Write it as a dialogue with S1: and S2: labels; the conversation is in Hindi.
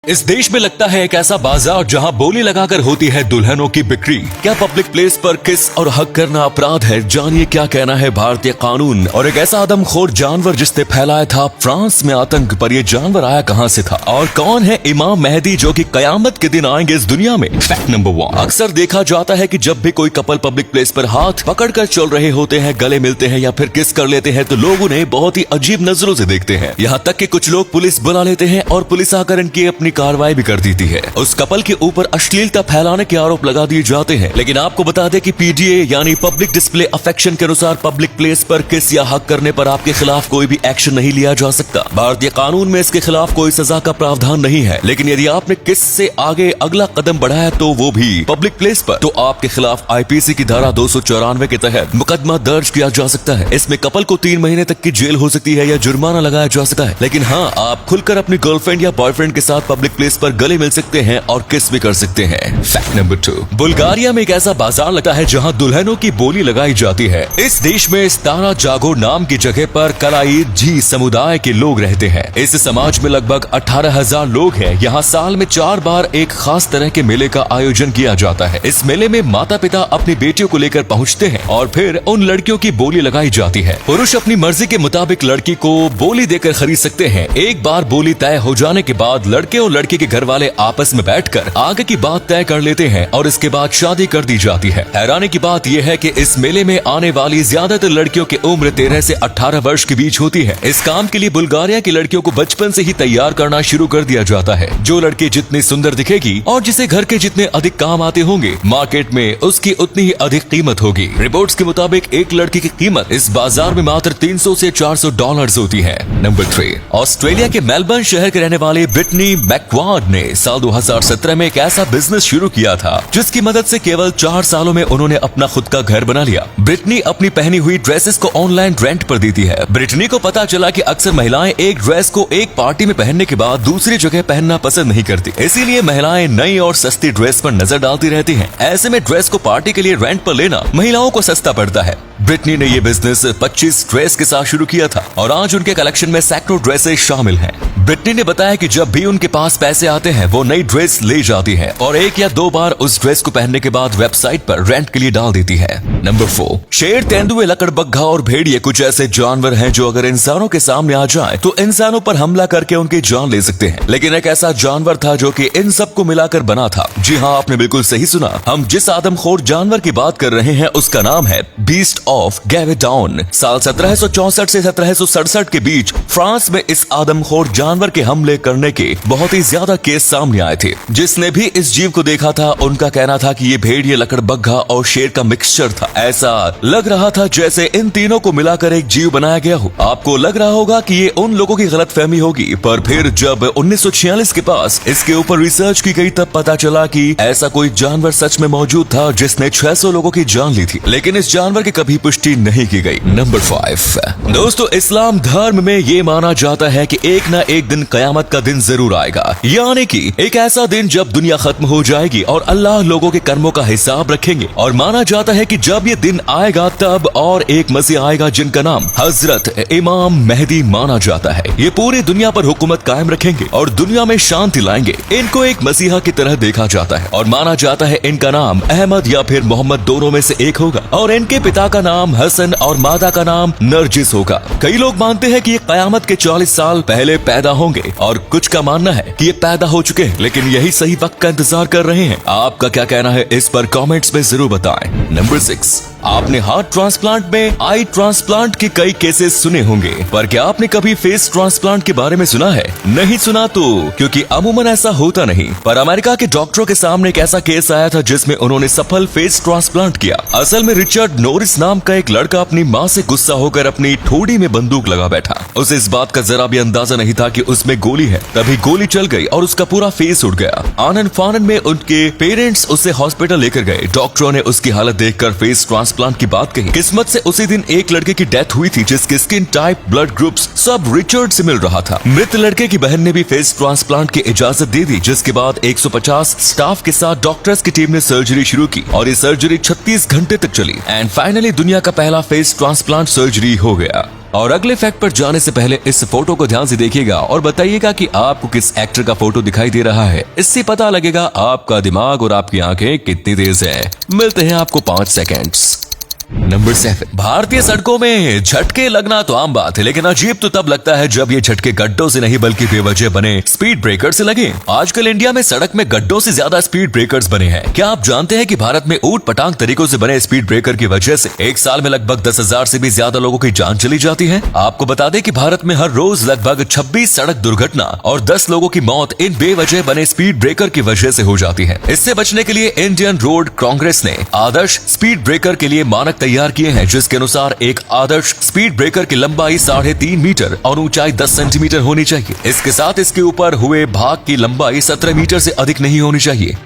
S1: इस देश में लगता है एक ऐसा बाजार जहां बोली लगाकर होती है दुल्हनों की बिक्री। क्या पब्लिक प्लेस पर किस और हक करना अपराध है? जानिए क्या कहना है भारतीय कानून। और एक ऐसा आदमखोर जानवर जिसने फैलाया था फ्रांस में आतंक, पर ये जानवर आया कहां से था? और कौन है इमाम मेहदी जो कि कयामत के दिन आएंगे इस दुनिया में? फैक्ट नंबर 1, अक्सर देखा जाता है कि जब भी कोई कपल पब्लिक प्लेस पर हाथ पकड़कर चल रहे होते हैं, गले मिलते हैं या फिर किस कर लेते हैं, तो लोग उन्हें बहुत ही अजीब नजरों से देखते हैं। यहाँ तक कि कुछ लोग पुलिस बुला लेते हैं और पुलिस आकर इनकी अपनी कार्रवाई भी कर देती है। उस कपल के ऊपर अश्लीलता फैलाने के आरोप लगा दिए जाते हैं। लेकिन आपको बता दें कि पीडीए यानी पब्लिक डिस्प्ले अफेक्शन के अनुसार पब्लिक प्लेस पर किस या हक करने पर आपके खिलाफ कोई भी एक्शन नहीं लिया जा सकता। भारतीय कानून में इसके खिलाफ कोई सजा का प्रावधान नहीं है। लेकिन यदि आपने किस से आगे अगला कदम बढ़ाया, तो वो भी पब्लिक प्लेस पर, तो आपके खिलाफ आईपीसी की धारा 294 के तहत मुकदमा दर्ज किया जा सकता है। इसमें कपल को 3 महीने तक की जेल हो सकती है या जुर्माना लगाया जा सकता है। लेकिन हाँ, आप खुलकर अपनी गर्लफ्रेंड या बॉयफ्रेंड के साथ पब्लिक प्लेस पर गले मिल सकते हैं और किस भी कर सकते हैं। फैक्ट नंबर 2, बुल्गारिया में एक ऐसा बाजार लगता है जहां दुल्हनों की बोली लगाई जाती है। इस देश में स्तारा जागोर नाम की जगह पर कलाईजी समुदाय के लोग रहते हैं। इस समाज में लगभग 18,000 लोग हैं। यहाँ साल में 4 बार एक खास तरह के मेले का आयोजन किया जाता है। इस मेले में माता पिता अपनी बेटियों को लेकर पहुँचते हैं और फिर उन लड़कियों की बोली लगाई जाती है। पुरुष अपनी मर्जी के मुताबिक लड़की को बोली देकर खरीद सकते हैं। एक बार बोली तय हो जाने के बाद लड़के और लड़की के घर वाले आपस में बैठकर आगे की बात तय कर लेते हैं और इसके बाद शादी कर दी जाती है। हैरानी की बात यह है कि इस मेले में आने वाली ज्यादातर लड़कियों की उम्र 13 से 18 वर्ष के बीच होती है। इस काम के लिए बुल्गारिया की लड़कियों को बचपन से ही तैयार करना शुरू कर दिया जाता है। जो लड़की जितनी सुंदर दिखेगी और जिसे घर के जितने अधिक काम आते होंगे, मार्केट में उसकी उतनी ही अधिक कीमत होगी। रिपोर्ट्स के मुताबिक एक लड़की की कीमत इस बाजार में मात्र 300 से 400 डॉलर्स होती है। नंबर 3, ऑस्ट्रेलिया के मेलबर्न शहर के रहने वाले ब्रिटनी मैकवार्ड ने साल 2017 में एक ऐसा बिजनेस शुरू किया था जिसकी मदद से केवल 4 सालों में उन्होंने अपना खुद का घर बना लिया। ब्रिटनी अपनी पहनी हुई ड्रेसेस को ऑनलाइन रेंट पर देती है। ब्रिटनी को पता चला कि अक्सर महिलाएं एक ड्रेस को एक पार्टी में पहनने के बाद दूसरी जगह पहनना पसंद नहीं करती। इसीलिए महिलाएं नई और सस्ती ड्रेस पर नजर डालती रहती हैं। ऐसे में ड्रेस को पार्टी के लिए रेंट पर लेना महिलाओं को सस्ता पड़ता है। ब्रिटनी ने ये बिजनेस 25 ड्रेस के साथ शुरू किया था और आज उनके कलेक्शन में सैकड़ों ड्रेसेस शामिल हैं। ब्रिटनी ने बताया कि जब भी उनके पास पैसे आते हैं, वो नई ड्रेस ले जाती है और 1 या 2 बार उस ड्रेस को पहनने के बाद वेबसाइट पर रेंट के लिए डाल देती है। नंबर 4, शेर, तेंदुए, लकड़बग्घा और भेड़िए कुछ ऐसे जानवर हैं जो अगर इंसानों के सामने आ जाएं, तो इंसानों पर हमला करके उनकी जान ले सकते हैं। लेकिन एक ऐसा जानवर था जो कि इन सबको मिलाकर बना था। जी हाँ, आपने बिल्कुल सही सुना। हम जिस आदमखोर जानवर की बात कर रहे हैं उसका नाम है बीस्ट ऑफ गैवेडाउन। साल 1764 से 1767 के बीच फ्रांस में इस आदमखोर जानवर के हमले करने के बहुत ही ज्यादा केस सामने आए थे। जिसने भी इस जीव को देखा था, उनका कहना था कि ये भेड़िए, लकड़बग्घा और शेर का मिक्सचर था। ऐसा लग रहा था जैसे इन तीनों को मिलाकर एक जीव बनाया गया हो। आपको लग रहा होगा कि ये उन लोगों की गलतफहमी होगी, पर फिर जब 1946 के पास इसके ऊपर रिसर्च की गई, तब पता चला कि ऐसा कोई जानवर सच में मौजूद था जिसने 600 लोगों की जान ली थी। लेकिन इस जानवर की कभी पुष्टि नहीं की गई। नंबर 5, दोस्तों, इस्लाम धर्म में ये माना जाता है कि एक ना एक दिन कयामत का दिन जरूर आएगा। यानी कि एक ऐसा दिन जब दुनिया खत्म हो जाएगी और अल्लाह लोगों के कर्मों का हिसाब रखेंगे। और माना जाता है कि जब ये दिन आएगा, तब और एक मसीह आएगा जिनका नाम हजरत इमाम मेहदी माना जाता है। ये पूरी दुनिया पर हुकूमत कायम रखेंगे और दुनिया में शांति लाएंगे। इनको एक मसीहा की तरह देखा जाता है और माना जाता है इनका नाम अहमद या फिर मोहम्मद दोनों में से एक होगा और इनके पिता का नाम हसन और माता का नाम नरजिस होगा। कई लोग मानते हैं कि ये कयामत के 40 साल पहले पैदा होंगे और कुछ का मानना है कि ये पैदा हो चुके हैं, लेकिन यही सही वक्त का इंतजार कर रहे हैं। आपका क्या कहना है इस पर कमेंट्स में जरूर बताएं। नंबर 6, आपने हार्ट ट्रांसप्लांट में आई ट्रांसप्लांट के कई केसेस सुने होंगे, पर क्या आपने कभी फेस ट्रांसप्लांट के बारे में सुना है? नहीं सुना तो क्योंकि अमूमन ऐसा होता नहीं। पर अमेरिका के डॉक्टरों के सामने एक ऐसा केस आया था जिसमें उन्होंने सफल फेस ट्रांसप्लांट किया। असल में रिचर्ड नॉरिस नाम का एक लड़का अपनी माँ से गुस्सा होकर अपनी ठोड़ी में बंदूक लगा बैठा। उसे इस बात का जरा भी अंदाजा नहीं था कि उसमें गोली है। तभी गोली चल गई और उसका पूरा फेस उड़ गया। आनंद फानन में उनके पेरेंट्स उसे हॉस्पिटल लेकर गए। डॉक्टरों ने उसकी हालत देखकर फेस ट्रांसप्लांट की बात कही। किस्मत से उसी दिन एक लड़के की डेथ हुई थी जिसके स्किन टाइप, ब्लड ग्रुप्स सब रिचर्ड से मिल रहा था। मृत लड़के की बहन ने भी फेस ट्रांसप्लांट की इजाजत दे दी, जिसके बाद 150 स्टाफ के साथ डॉक्टर्स की टीम ने सर्जरी शुरू की और ये सर्जरी 36 घंटे तक चली एंड फाइनली दुनिया का पहला फेस ट्रांसप्लांट सर्जरी हो गया। और अगले फैक्ट पर जाने से पहले इस फोटो को ध्यान से देखिएगा और बताइएगा कि आपको किस एक्टर का फोटो दिखाई दे रहा है। इससे पता लगेगा आपका दिमाग और आपकी आंखें कितनी तेज है। मिलते हैं आपको 5 सेकेंड्स। नंबर 7। भारतीय सड़कों में झटके लगना तो आम बात है, लेकिन अजीब तो तब लगता है जब ये झटके गड्ढों से नहीं बल्कि बेवजह बने स्पीड ब्रेकर से लगे। आजकल इंडिया में सड़क में गड्ढों से ज्यादा स्पीड ब्रेकर्स बने हैं। क्या आप जानते हैं कि भारत में ऊट पटांग तरीकों से बने स्पीड ब्रेकर की वजह से एक साल में लगभग 10,000 से भी ज्यादा लोगों की जान चली जाती है। आपको बता दें कि भारत में हर रोज लगभग 26 सड़क दुर्घटना और 10 लोगों की मौत इन बेवजह बने स्पीड ब्रेकर की वजह से हो जाती है। इससे बचने के लिए इंडियन रोड कांग्रेस ने आदर्श स्पीड ब्रेकर के लिए मानक तैयार किए हैं, जिसके अनुसार एक आदर्श स्पीड ब्रेकर की लंबाई 3.5 मीटर और ऊंचाई 10 सेंटीमीटर होनी चाहिए। इसके साथ इसके ऊपर हुए भाग की लंबाई 17 मीटर से अधिक नहीं होनी चाहिए।